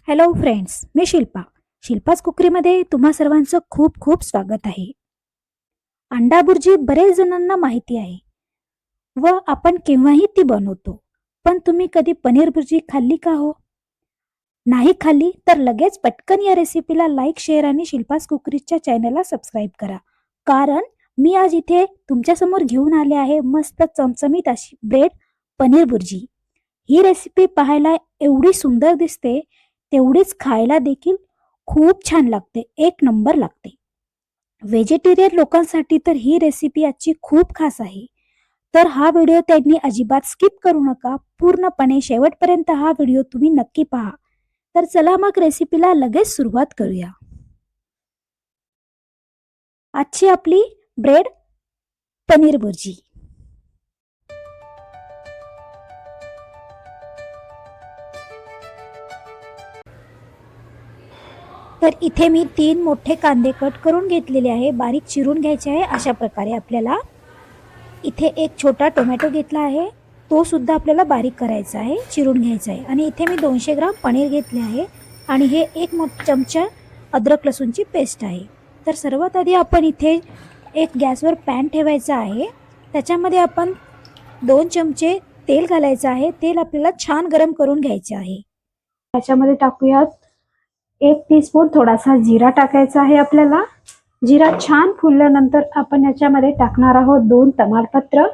Hello friends, मी शिल्पाच कुकरीमध्ये तुम्हा सर्वांचं खूप खूप स्वागत आहे. अंडा बुर्जी बरेच जणांना माहिती आहे व आपण केव्हाही ती बनवतो. पण तुम्ही कधी पनीर बुर्जी खाल्ली का हो? नाही खाल्ली तर लगेच पटकन या रेसिपीला लाईक, शेअर आणि शिल्पाच कुकरीच्या चॅनलला सबस्क्राईब करा. कारण मी आज इथे तुमच्यासमोर घेऊन आले आहे मस्त चमचमीत अशी ब्रेड पनीर बुर्जी. ही रेसिपी पाहायला एवढी सुंदर दिसते, तेवढीच खायला देखील खूप छान लागते, एक नंबर लागते. व्हेजिटेरियन लोकांसाठी तर ही रेसिपी आजची खूप खास आहे. तर हा व्हिडिओ त्यांनी अजिबात स्किप करू नका. पूर्णपणे शेवटपर्यंत हा व्हिडिओ तुम्ही नक्की पहा. तर चला मग रेसिपीला लगेच सुरुवात करूया. आजची आपली ब्रेड पनीर भुर्जी. तर इथे मी 3 मोठे कांदे कट करून घेतलेले आहे, बारीक चिरून घ्यायचे आहे. अशा प्रकारे आपल्याला इथे एक छोटा टोमॅटो घेतला आहे, तो सुद्धा आपल्याला बारीक करायचा आहे, चिरून घ्यायचा आहे. आणि इथे मी 200 ग्राम पनीर घेतले आहे आणि हे एक मोठा चमचा अद्रक लसूणची पेस्ट आहे. तर सर्वात आधी आपण इथे एक गॅसवर पॅन ठेवायचा आहे. त्याच्यामध्ये आपण 2 चमचे तेल घालायचं आहे. तेल आपल्याला छान गरम करून घ्यायचे आहे. त्याच्यामध्ये टाकूयात 1 टीस्पून थोडासा जिरा टाकायचा आहे आपल्याला. जिरा छान फुलल्यानंतर आपण याच्यामध्ये टाकणार आहोत 2 तमालपत्र.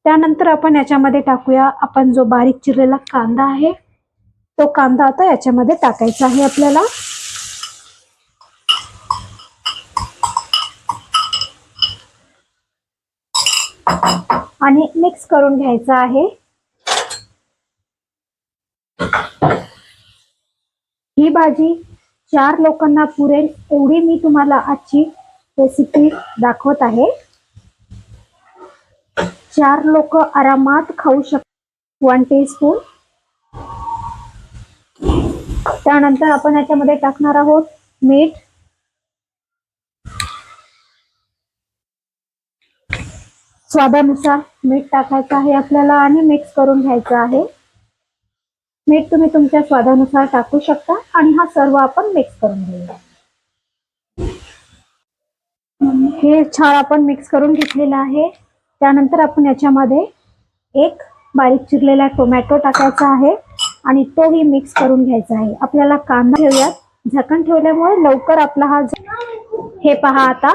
त्यानंतर आपण याच्यामध्ये टाकूया आपण जो बारीक चिरलेला कांदा आहे, तो कांदा आता याच्यामध्ये टाकायचा आहे आपल्याला. आणि मिक्स करून घ्यायचा आहे. ही भाजी 4 लोकांना पुरेल एवढी मी तुम्हाला आजची रेसिपी दाखवत आहे. 4 लोक आरामात खाऊ शकतात. 1 टीस्पून. त्यानंतर आपण याच्यामध्ये टाकणार आहोत मीठ, स्वादानुसार मीठ टाकायचं आहे आपल्याला आणि मिक्स करून घ्यायचं आहे. मीठ तुम्ही तुमच्या स्वादानुसार टाकू शकता आणि हा सर्व आपण मिक्स करून घेऊया. हे छान आपण मिक्स करून घेतलेलं आहे. त्यानंतर आपण याच्यामध्ये एक बारीक चिरलेला टोमॅटो टाकायचा आहे आणि तोही मिक्स करून घ्यायचा आहे. आपल्याला कांदा ठेवूयात. झाकण ठेवल्यामुळे लवकर आपला हा हे पहा, आता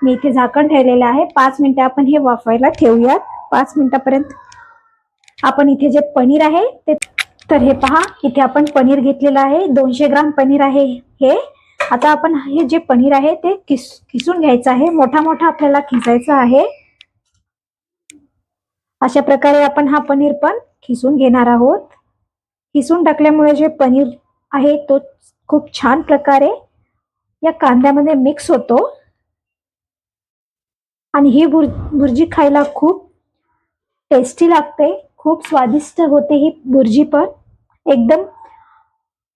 मी इथे झाकण ठेवलेलं आहे. 5 मिनिटं आपण हे वाफायला ठेवूयात. 5 मिनिटापर्यंत आपण इथे जे पनीर आहे ते, तर हे पहा इथे आपण पनीर घेतलेलं आहे. 200 ग्राम पनीर आहे हे. आता आपण हे जे पनीर आहे ते किसून घ्यायचं आहे. मोठा मोठा आपल्याला खिसायचा आहे. अशा प्रकारे आपण हा पनीर पण खिसून घेणार आहोत. खिसून टाकल्यामुळे जे पनीर आहे तो खूप छान प्रकारे या कांद्यामध्ये मिक्स होतो आणि ही भुर्जी खायला खूप टेस्टी लागते, खूप स्वादिष्ट होते ही भुर्जी. पण एकदम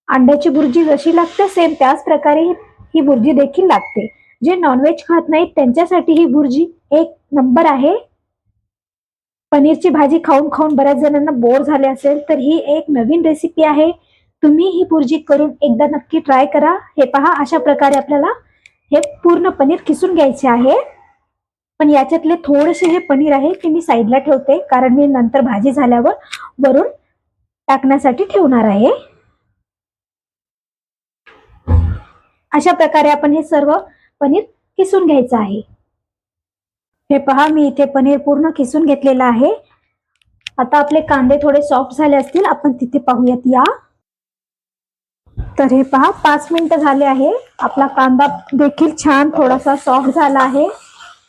अंड्याची भुर्जी जशी लागते सेम त्याच प्रकारे ही भुर्जी देखील लागते. जे नॉनव्हेज खात नाहीत त्यांच्यासाठी ही भुर्जी एक नंबर आहे. पनीरची भाजी खाऊन खाऊन बऱ्याच जणांना बोर झाले असेल तर ही एक नवीन रेसिपी आहे. तुम्ही ही भुर्जी करून एकदा नक्की ट्राय करा. हे पहा, अशा प्रकारे आपल्याला हे पूर्ण पनीर किसून घ्यायचे आहे. पण याच्यातले थोडेसे हे पनीर आहे ते मी साईडला ठेवते, कारण मी नंतर भाजी झाल्यावर वरून टाकण्यासाठी ठेवणार आहे. अशा प्रकारे आपण हे सर्व पनीर किसून घ्यायचं आहे. हे पहा, मी इथे पनीर पूर्ण किसून घेतलेलं आहे. आता आपले कांदे थोडे सॉफ्ट झाले असतील, आपण तिथे पाहूयात या. तर हे पहा, 5 मिनिटं झाले आहे. आपला कांदा देखील छान थोडासा सॉफ्ट झाला आहे.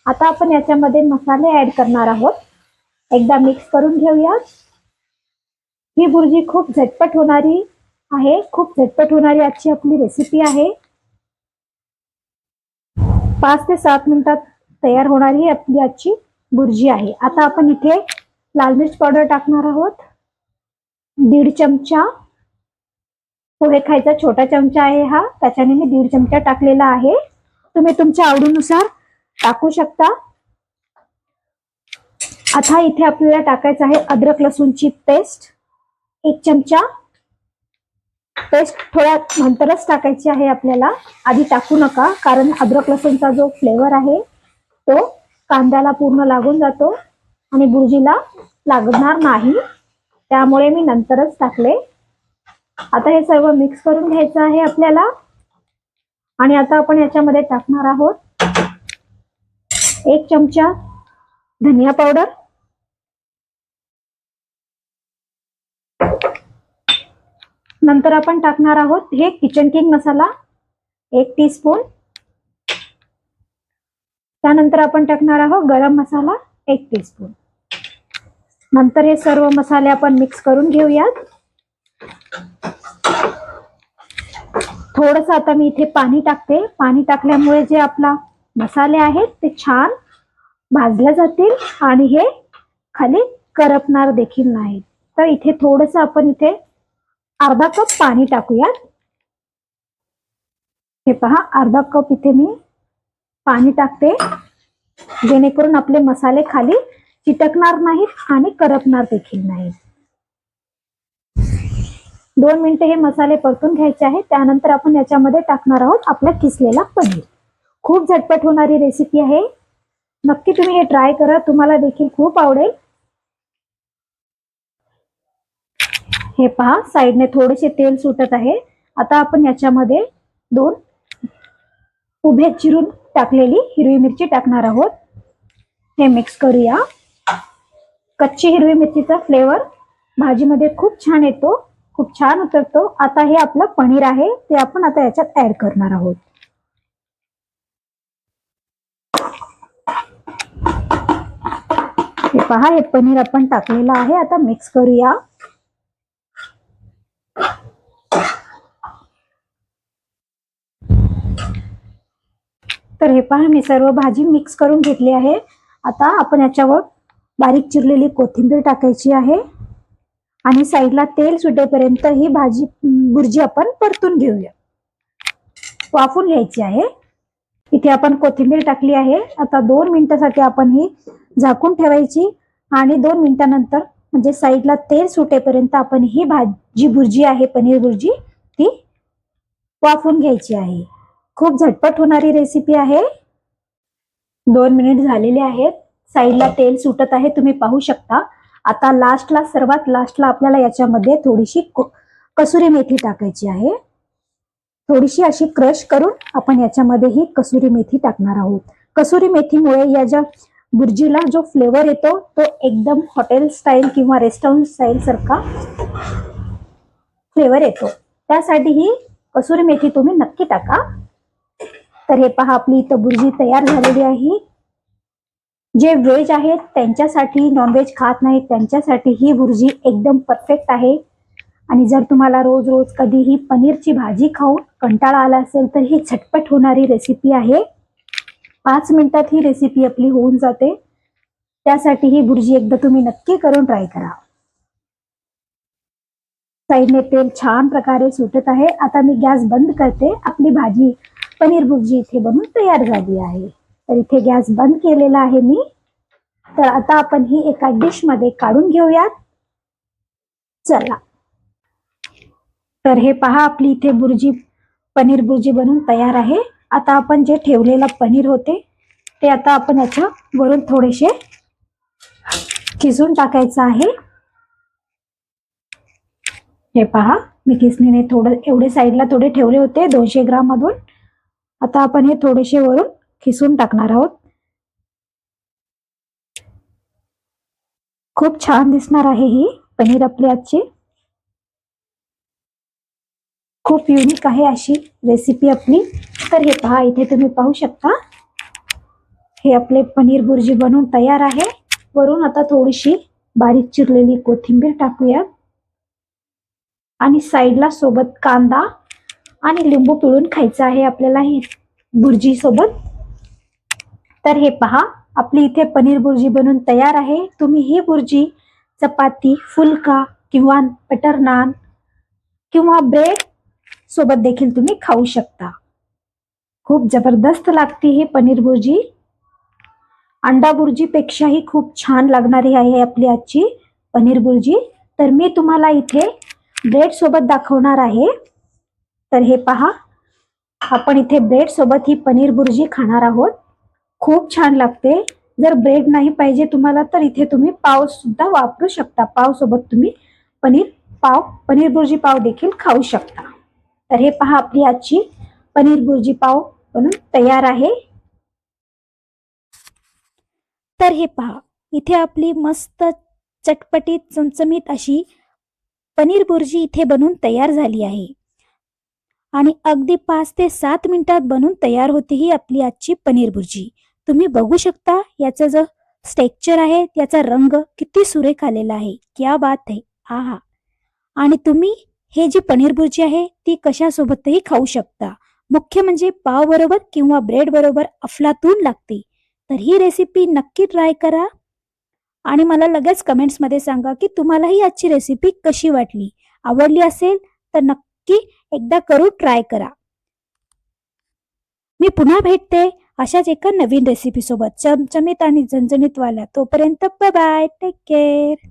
आता आपण याच्यामध्ये मसाले ऍड करणार आहोत. एकदा मिक्स करून घेऊया. ही भुर्जी खूप झटपट होणारी आहे, खूप झटपट होणारी आजची आपली रेसिपी आहे. 5 ते 7 मिनिटात तयार होणारी आपली आजची भुर्जी आहे. आता आपण इथे लाल मिर्च पावडर टाकणार आहोत. 1.5 चमचा. पोहे खायचा छोटा चमचा आहे हा, त्याच्याने मी 1.5 चमचा टाकलेला आहे. तुम्ही तुमच्या आवडीनुसार टाकू शकता. आता इथे आपल्याला टाकायचं आहे अद्रक लसूणची पेस्ट 1 चमचा. पेस्ट थोड्या नंतरच टाकायची आहे आपल्याला, आधी टाकू नका, कारण अद्रक लसूणचा जो फ्लेवर आहे तो कांद्याला पूर्ण लागून जातो आणि बुर्जीला लागणार नाही, त्यामुळे मी नंतरच टाकले. आता हे सर्व मिक्स करून घ्यायचं आहे आपल्याला. आणि आता आपण याच्यामध्ये टाकणार आहोत 1 चमचा धनिया पावडर, नंतर आपण टाकणार आहोत हे किचन किंग मसाला 1 टीस्पून, त्यानंतर आपण टाकणार आहोत गरम मसाला 1 टीस्पून. नंतर हे सर्व मसाले आपण मिक्स करून घेऊयात. थोडंसं आता मी इथे पाणी टाकते. पाणी टाकल्यामुळे जे आपला मसाले आहेत ते छान भाजले जातील आणि हे खाली करपणार देखील नाही. तर इथे थोडंसं आपण इथे अर्धा कप पाणी टाकूयात. हे पहा, अर्धा कप इथे मी पाणी टाकते, जेणेकरून आपले मसाले खाली चिटकणार नाहीत आणि करपणार देखील नाहीत. 2 मिनिटं हे मसाले परतून घ्यायचे आहेत. त्यानंतर आपण याच्यामध्ये टाकणार आहोत आपला किसलेला पनीर. खूप झटपट होणारी रेसिपी आहे, नक्की तुम्ही हे ट्राय करा, तुम्हाला देखील खूप आवडेल. हे पहा, साईडने थोडेसे तेल सुटत आहे. आता आपण याच्यामध्ये 2 उभे चिरून टाकलेली हिरवी मिरची टाकणार आहोत. हे मिक्स करूया. कच्ची हिरवी मिरचीचा फ्लेवर भाजीमध्ये खूप छान येतो, खूप छान उतरतो. आता हे आपलं पनीर आहे ते आपण आता याच्यात ऍड करणार आहोत. हे पहा, हे पनीर आपण टाकलेलं आहे. आता मिक्स करूया. तर हे पहा, मी सर्व भाजी मिक्स करून घेतली आहे. आता आपण याच्यावर बारीक चिरलेली कोथिंबीर टाकायची आहे आणि साईडला तेल सुटेपर्यंत ही बुर्जी आपण परतून घेऊया, वाफून घ्यायची आहे. इथे आपण कोथिंबीर टाकली आहे. आता 2 मिनिटांसाठी आपण ही झाकून ठेवायची आणि 2 मिनिटांनंतर म्हणजे साईडला तेल सुटेपर्यंत आपण ही बुर्जी आहे, पनीर बुर्जी, ती वाफून घ्यायची आहे. खूप झटपट होणारी रेसिपी आहे. 2 मिनिट झालेले आहेत. साईडला तेल सुटत आहे, तुम्ही पाहू शकता. आता सर्वात लास्टला आपल्याला याच्यामध्ये थोडीशी कसुरी मेथी टाकायची आहे. थोडीशी अशी क्रश करून आपण याच्यामध्ये ही कसुरी मेथी टाकणार आहोत. कसुरी मेथीमुळे या ज्या बुर्जीला जो फ्लेवर येतो तो एकदम हॉटेल स्टाईल किंवा रेस्टॉरंट स्टाईल सारखा फ्लेवर येतो. त्यासाठी ही कसुरी मेथी तुम्ही नक्की टाका. तर हे पहा, आपली इथं बुर्जी तयार झालेली आहे. जे व्हेज आहेत त्यांच्यासाठी, नॉनव्हेज खात नाहीत त्यांच्यासाठी ही बुर्जी एकदम परफेक्ट आहे. आणि जर तुम्हाला रोज रोज कधीही पनीरची भाजी खाऊन कंटाळा आला असेल तर ही झटपट होणारी रेसिपी आहे. 5 मिनिटात ही रेसिपी आपली होऊन जाते. त्यासाठी ही बुर्जी एकदा तुम्ही नक्की करून ट्राय करा. साईडने तेल छान प्रकारे सुटत आहे. आता मी गॅस बंद करते. आपली भाजी पनीर बुर्जी इथे बनून तयार झाली आहे. तर इथे गॅस बंद केलेला आहे मी. तर आता आपण ही एका डिश मध्ये काढून घेऊयात. चला, तर हे पहा, आपली इथे पनीर बुर्जी बनून तयार आहे. आता आपण जे ठेवलेलं पनीर होते ते आता आपण याच्या वरून थोडेसे खिसून टाकायचं आहे. हे पहा, मी खिसणीने एवढे साईडला थोडे ठेवले होते 200 ग्राम मधून. आता आपण हे थोडेसे वरून खिसून टाकणार आहोत. खूप छान दिसणार आहे ही पनीर आपली आजची. खूप युनिक आहे अशी रेसिपी आपली. तर हे पहा, इथे तुम्ही पाहू शकता, हे आपले पनीर बुर्जी बनून तयार आहे. वरून आता थोडीशी बारीक चिरलेली कोथिंबीर टाकूयात आणि साईडला सोबत कांदा आणि लिंबू पिळून खायचं आहे आपल्याला ही बुर्जी सोबत. तर हे पहा, आपली इथे पनीर बुर्जी बनून तयार आहे. तुम्ही ही बुर्जी चपाती, फुलका किंवा बटर नान किंवा ब्रेड सोबत देखील तुम्ही खाऊ शकता. खूप जबरदस्त लागते ही पनीर बुर्जी. अंडा बुर्जी पेक्षाही खूप छान लागणारी आहे आपली आजची पनीर बुर्जी. तर मी तुम्हाला इथे ब्रेड सोबत दाखवणार आहे. तर हे पहा, आपण इथे ब्रेड सोबत ही पनीर बुर्जी खाणार आहोत. खूप छान लागते. जर ब्रेड नाही पाहिजे तुम्हाला तर इथे तुम्ही पाव सुद्धा वापरू शकता. पाव सोबत तुम्ही पनीर बुर्जी पाव देखील खाऊ शकता. तर हे पहा, आपली आजची पनीर बुर्जी पाव बनून तयार आहे. तर हे पहा, इथे आपली मस्त चटपटीत चमचमीत अशी पनीर बुर्जी इथे बनून तयार झाली आहे. आणि अगदी 5 ते 7 मिनिटात बनून तयार होते ही आपली आजची पनीर बुर्जी. तुम्ही बघू शकता याचा जो टेक्स्चर आहे, याचा रंग किती सुरेख आलेला आहे. क्या बात है! आहा! आणि तुम्ही हे जी पनीर बुर्जी आहे ती कशासोबतही खाऊ शकता. मुख्य म्हणजे पाव बरोबर किंवा ब्रेड बरोबर अफलातून लागते. तर ही रेसिपी नक्की ट्राय करा आणि मला लगेच कमेंट्समध्ये सांगा की तुम्हाला ही आजची रेसिपी कशी वाटली. आवडली असेल तर नक्की एकदा करून ट्राय करा. मी पुन्हा भेटते अशाच एका नवीन रेसिपी सोबत, चमचमीत आणि झणझणीतवाल्या. तोपर्यंत बाय बाय, टेक केअर.